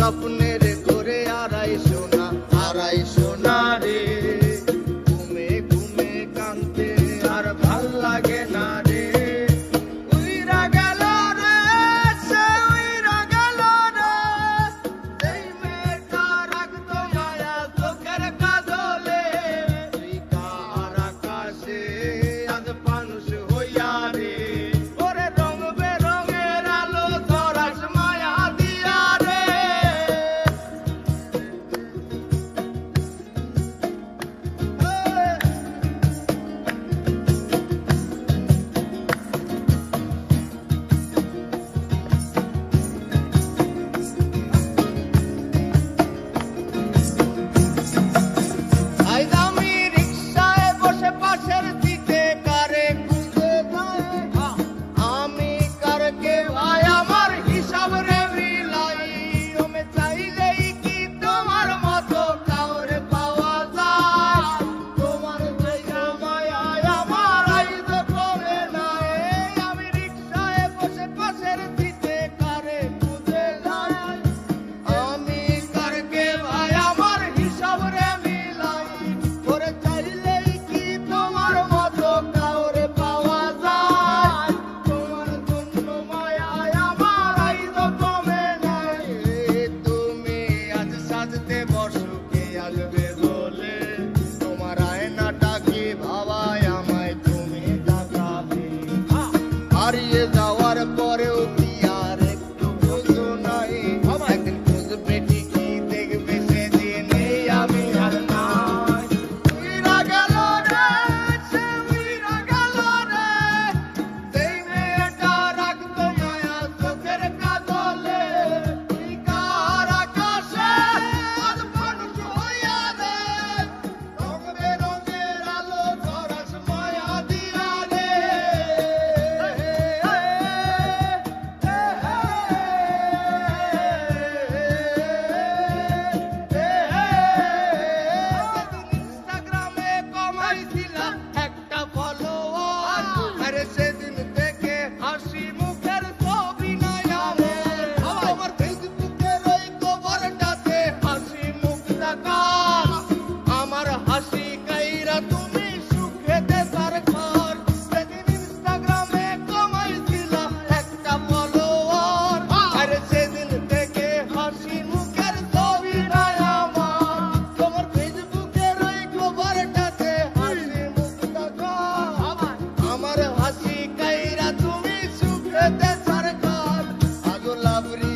স্বপ্নের ঘরে আড়াই সোনা রে ঘুমে ঘুমে কাঁদতে আর ভাল লাগে না রে উইরা গেল রে সে উইরা গেল রে যেই মেয়েটা রাখতো মায়া চোখের কাজলে তুই কার আকাশে আজ মানুষ হইয়া রে ওরে রং বেরঙের আলো ধরাস মায়া দিয়া রে আই দামি রিকশায় বসে পাশের সিটে কারে খুঁজে যায় আমি কারকে ভাই আমার হিসাব রে মিলাই ওমে চাইলেই কি তোমার মতো কাউরে পাওয়া যায় তোমার জায়গা মায়ায় আমার আইজ করে নাই আমি রিকশায় বসে পাশের সিটে কারে খুঁজে যায় আমি কারকে ভাই আমার হিসাব রে মিলাই ওরে চাইলেই কি তোমার মতো কাউরে পাওয়া যায় তোমার জন্য মায়ায় আমার আইজ কমে নাই তুমি আজ সাজতে বসো কে আসবে বলে তোমার আয়নাটা কি ভাবায় আমায় তুমি তাকাবে হারিয়ে যাওয়ার পরেও কি আর একটু বুঝো নাই একদিন খুঁজবে ঠিকই দেখবে সেদিন এই আমি আর নাই উইরা গেল রে সে উইরা গেল রে যেই মেয়েটা রাখতো মায়া চোখের কাজলে তুই কার আকাশে আজ মানুষ হইয়া রে রং বেরঙের আলো ধরাস মায়া দিয়া রে ইনস্টাগ্রামে কমাইছিলা একটা ফলোয়ার আরে সেদিন থেকে হাসি মুখের ছবি নাই আমার আমার ফেসবুকের ওই কভারটাতে হাসি মুখ দেখা আমার হাসি কাইরা তুমি সুখেতে তার ঘর সেদিন ইনস্টাগ্রামে কমাইছিলা একটা ফলোয়ার আরে সেদিন থেকে হাসি মুখের ছবি নাই আমার তোমার ফেসবুকের ওই কভারটাতে হাসি মুখ দেখা আমার হাসি কাইরা তুমি সুখেতে তার ঘর আজ লাভরি